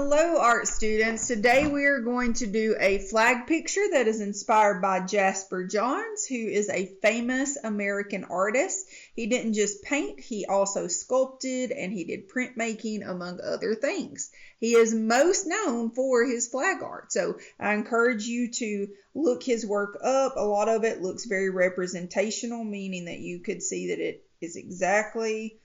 Hello, art students. Today we are going to do a flag picture that is inspired by Jasper Johns, who is a famous American artist. He didn't just paint, he also sculpted and he did printmaking, among other things. He is most known for his flag art, so I encourage you to look his work up. A lot of it looks very representational, meaning that you could see that it is exactly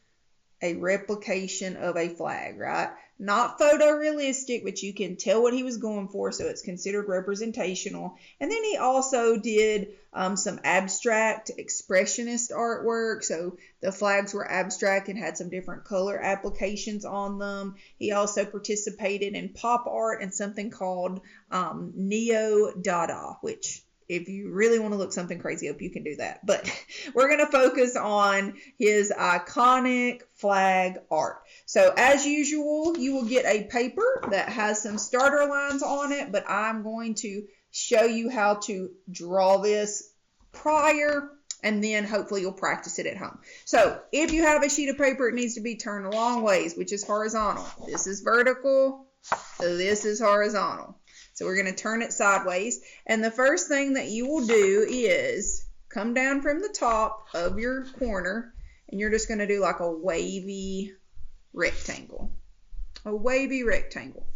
a replication of a flag, right? Not photorealistic, but you can tell what he was going for, so it's considered representational. And then he also did some abstract expressionist artwork, so the flags were abstract and had some different color applications on them. He also participated in pop art and something called Neo-Dada, which if you really want to look something crazy up, you can do that. But we're going to focus on his iconic flag art. So as usual, you will get a paper that has some starter lines on it, but I'm going to show you how to draw this prior, and then hopefully you'll practice it at home. So if you have a sheet of paper, it needs to be turned long ways, which is horizontal. This is vertical, so this is horizontal. So we're going to turn it sideways. And the first thing that you will do is come down from the top of your corner, and you're just going to do like a wavy rectangle. A wavy rectangle.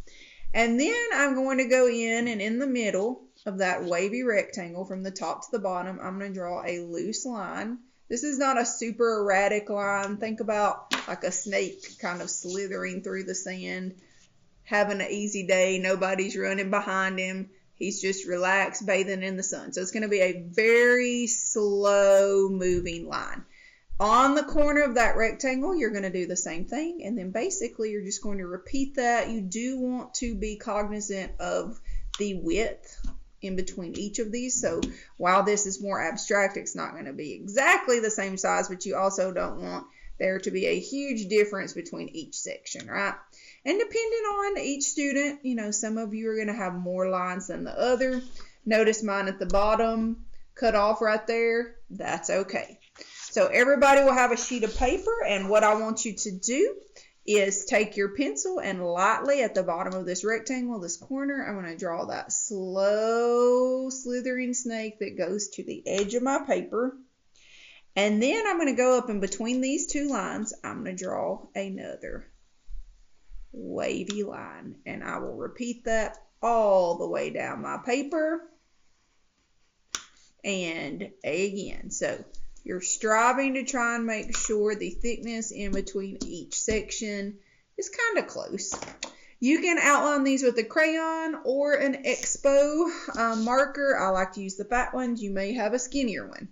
And then I'm going to go in, and in the middle of that wavy rectangle from the top to the bottom, I'm going to draw a loose line. This is not a super erratic line. Think about like a snake kind of slithering through the sand, having an easy day. Nobody's running behind him. He's just relaxed, bathing in the sun. So it's going to be a very slow moving line. On the corner of that rectangle, you're going to do the same thing. And then basically you're just going to repeat that. You do want to be cognizant of the width in between each of these. So while this is more abstract, it's not going to be exactly the same size, but you also don't want there to be a huge difference between each section, right? And depending on each student, some of you are going to have more lines than the other. Notice mine at the bottom, cut off right there. That's okay. So everybody will have a sheet of paper, and what I want you to do is take your pencil and lightly at the bottom of this rectangle, this corner, I'm going to draw that slow slithering snake that goes to the edge of my paper. And then I'm going to go up in between these two lines. I'm going to draw another wavy line, and I will repeat that all the way down my paper and again. So you're striving to try and make sure the thickness in between each section is kind of close. You can outline these with a crayon or an Expo marker. I like to use the fat ones. You may have a skinnier one.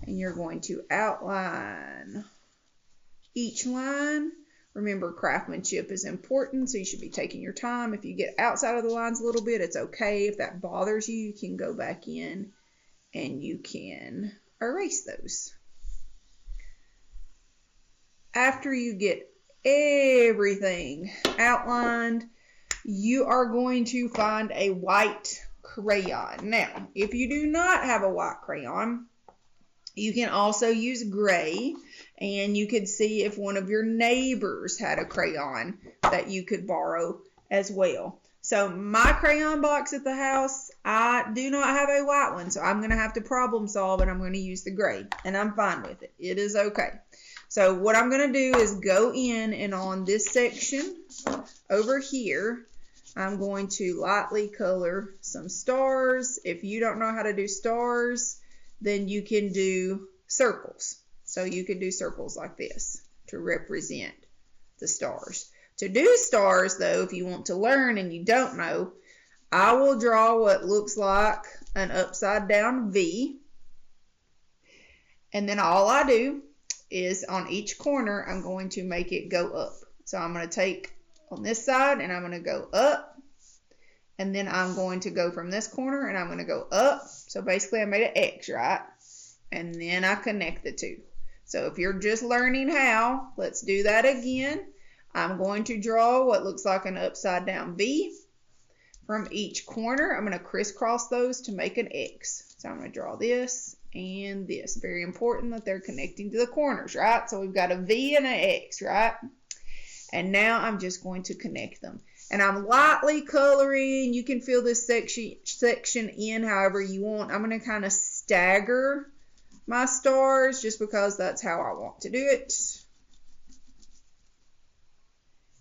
And you're going to outline each line. Remember, craftsmanship is important, so you should be taking your time. If you get outside of the lines a little bit, it's okay. If that bothers you, you can go back in and you can erase those. After you get everything outlined, you are going to find a white crayon. Now, if you do not have a white crayon, you can also use gray, and you could see if one of your neighbors had a crayon that you could borrow as well. So my crayon box at the house, I do not have a white one, so I'm going to have to problem solve, and I'm going to use the gray, and I'm fine with it. It is okay. So what I'm going to do is go in, and on this section over here, I'm going to lightly color some stars. If you don't know how to do stars, then you can do circles. So you can do circles like this to represent the stars. To do stars, though, if you want to learn and you don't know, I will draw what looks like an upside down V. And then all I do is on each corner, I'm going to make it go up. So I'm going to take on this side and I'm going to go up. And then I'm going to go from this corner and I'm going to go up. So basically I made an X, right? And then I connect the two. So if you're just learning how, let's do that again. I'm going to draw what looks like an upside down V from each corner. I'm going to crisscross those to make an X. So I'm going to draw this and this. Very important that they're connecting to the corners, right? So we've got a V and an X, right? And now I'm just going to connect them. And I'm lightly coloring. You can fill this section in however you want. I'm going to kind of stagger my stars just because that's how I want to do it.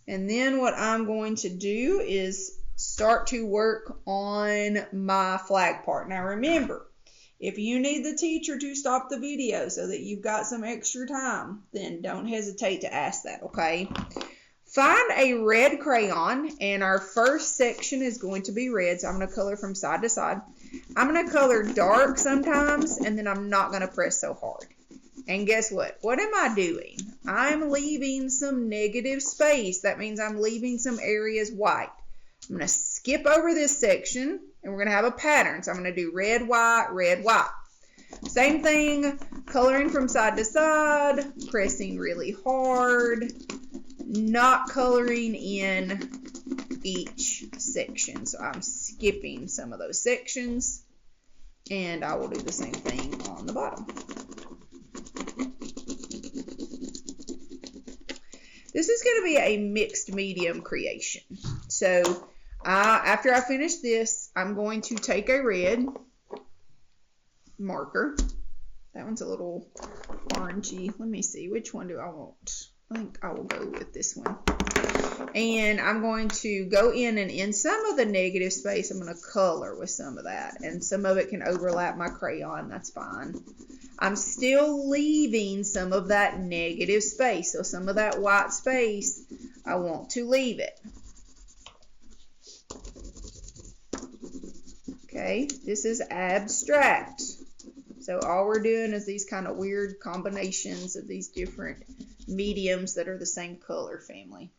And then what I'm going to do is start to work on my flag part. Now remember, if you need the teacher to stop the video so that you've got some extra time, then don't hesitate to ask that, okay? Find a red crayon, and our first section is going to be red, so I'm going to color from side to side. I'm going to color dark sometimes, and then I'm not going to press so hard. And guess what? What am I doing? I'm leaving some negative space. That means I'm leaving some areas white. I'm going to skip over this section, and we're going to have a pattern. So I'm going to do red, white, red, white. Same thing, coloring from side to side, pressing really hard, not coloring in each section. So I'm skipping some of those sections, and I will do the same thing on the bottom. This is going to be a mixed medium creation. So after I finish this, I'm going to take a red marker. That one's a little orangey. Let me see, which one do I want? I think I will go with this one. And I'm going to go in some of the negative space, I'm going to color with some of that. And some of it can overlap my crayon, that's fine. I'm still leaving some of that negative space. So some of that white space, I want to leave it. Okay, this is abstract. So all we're doing is these kind of weird combinations of these different mediums that are the same color family.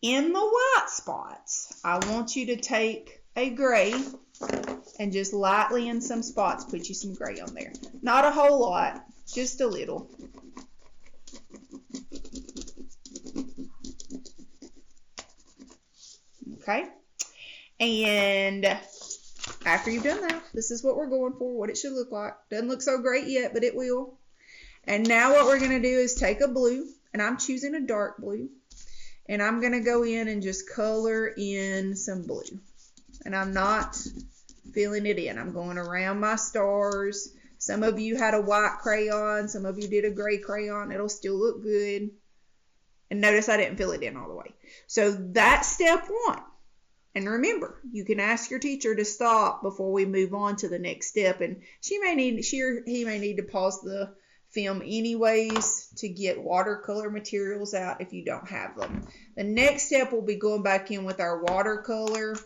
In the white spots, I want you to take a gray and just lightly in some spots put you some gray on there. Not a whole lot, just a little. Okay, and after you've done that, this is what we're going for, what it should look like. Doesn't look so great yet, but it will. And now what we're going to do is take a blue, and I'm choosing a dark blue, and I'm going to go in and just color in some blue. And I'm not filling it in. I'm going around my stars. Some of you had a white crayon. Some of you did a gray crayon. It'll still look good. And notice I didn't fill it in all the way. So that's step one. And remember, you can ask your teacher to stop before we move on to the next step. And she or he may need to pause the film anyways to get watercolor materials out if you don't have them. The next step will be going back in with our watercolor.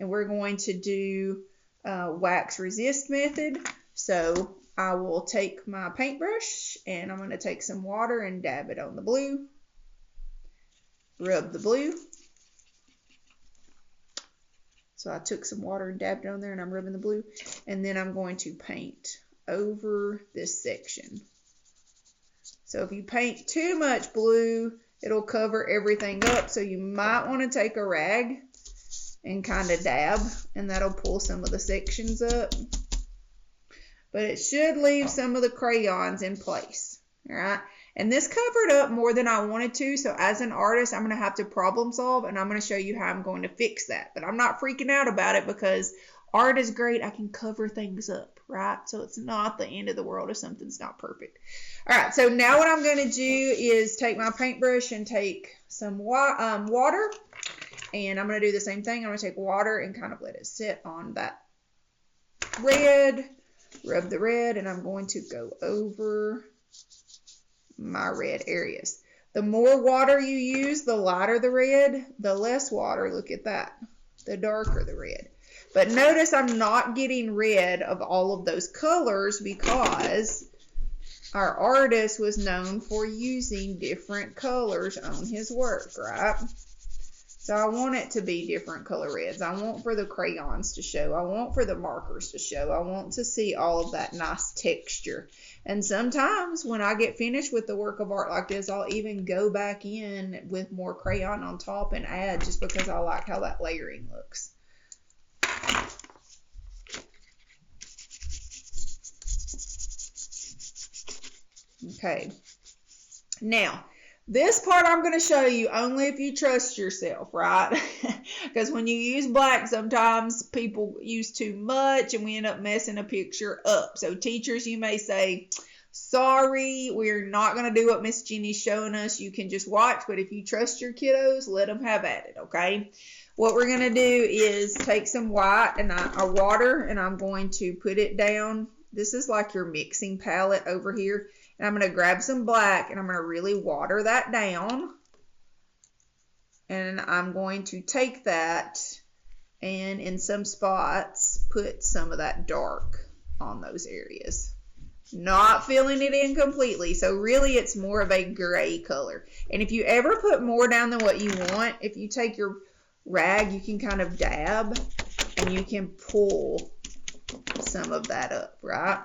And we're going to do wax resist method. So I will take my paintbrush and I'm going to take some water and dab it on the blue. Rub the blue. So I took some water and dabbed it on there and I'm rubbing the blue. And then I'm going to paint over this section. So if you paint too much blue, it'll cover everything up. So you might want to take a rag and kind of dab, and that'll pull some of the sections up. But it should leave some of the crayons in place. All right. And this covered up more than I wanted to. So as an artist, I'm going to have to problem solve, and I'm going to show you how I'm going to fix that. But I'm not freaking out about it because art is great. I can cover things up, right? So it's not the end of the world if something's not perfect. All right. So now what I'm going to do is take my paintbrush and take some water. And I'm going to do the same thing. I'm going to take water and kind of let it sit on that red. Rub the red, and I'm going to go over my red areas. The more water you use, the lighter the red, the less water, look at that, the darker the red. But notice I'm not getting rid of all of those colors because our artist was known for using different colors on his work, right? So I want it to be different color reds. I want for the crayons to show. I want for the markers to show. I want to see all of that nice texture. And sometimes when I get finished with the work of art like this, I'll even go back in with more crayon on top and add just because I like how that layering looks. Okay. Now, This part I'm going to show you only if you trust yourself, right? Because when you use black, sometimes people use too much and we end up messing a picture up. So teachers, you may say, sorry, we're not going to do what Miss Jenny's showing us. You can just watch, but if you trust your kiddos, let them have at it, okay? What we're going to do is take some white and a water, and I'm going to put it down. This is like your mixing palette over here. And I'm going to grab some black and I'm going to really water that down. And I'm going to take that and in some spots put some of that dark on those areas. Not filling it in completely. So really it's more of a gray color. And if you ever put more down than what you want, if you take your rag, you can kind of dab and you can pull some of that up, right?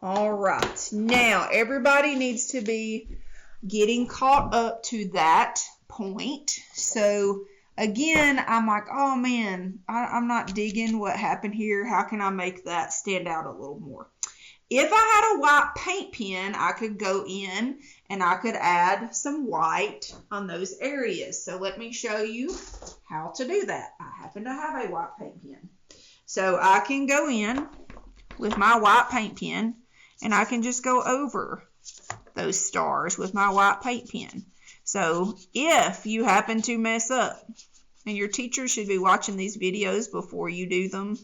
All right, now everybody needs to be getting caught up to that point. So again, I'm like, oh man, I'm not digging what happened here. How can I make that stand out a little more? If I had a white paint pen, I could go in and I could add some white on those areas. So let me show you how to do that. I happen to have a white paint pen. So I can go in with my white paint pen and I can just go over those stars with my white paint pen. So if you happen to mess up, and your teacher should be watching these videos before you do them,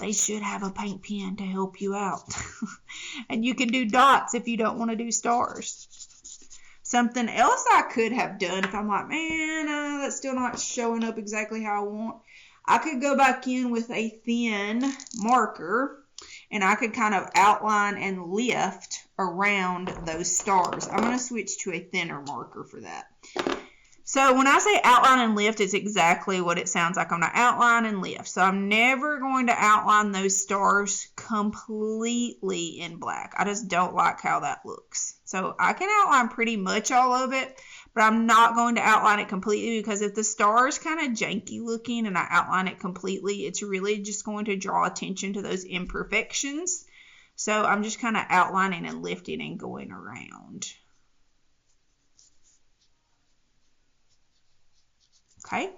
they should have a paint pen to help you out. And you can do dots if you don't want to do stars. Something else I could have done if I'm like, man, that's still not showing up exactly how I want. I could go back in with a thin marker and I could kind of outline and lift around those stars. I'm going to switch to a thinner marker for that. So when I say outline and lift, it's exactly what it sounds like. I'm going to outline and lift. So I'm never going to outline those stars completely in black. I just don't like how that looks. So I can outline pretty much all of it, but I'm not going to outline it completely because if the star is kind of janky looking and I outline it completely, it's really just going to draw attention to those imperfections. So I'm just kind of outlining and lifting and going around. Okay.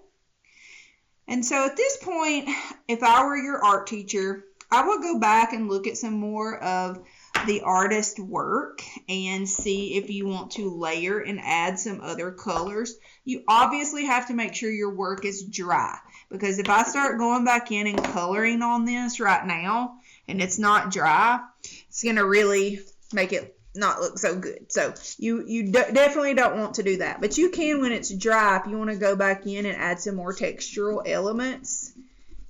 And so at this point, if I were your art teacher, I would go back and look at some more of the artist work and see if you want to layer and add some other colors. You obviously have to make sure your work is dry, because if I start going back in and coloring on this right now and it's not dry, it's going to really make it not look so good. So you definitely don't want to do that. But you can when it's dry if you want to go back in and add some more textural elements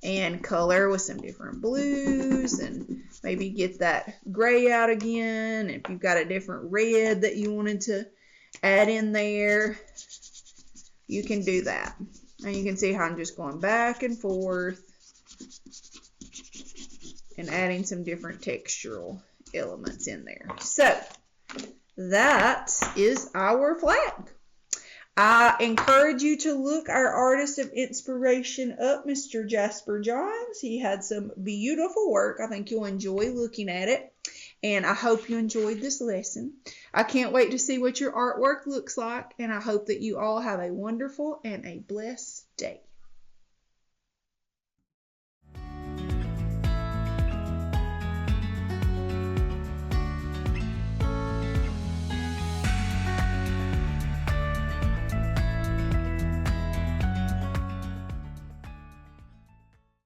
and color with some different blues and maybe get that gray out again. If you've got a different red that you wanted to add in there, you can do that. And you can see how I'm just going back and forth and adding some different textural elements in there. So that is our flag. I encourage you to look our artist of inspiration up, Mr. Jasper Johns. He had some beautiful work. I think you'll enjoy looking at it. And I hope you enjoyed this lesson. I can't wait to see what your artwork looks like. And I hope that you all have a wonderful and a blessed day.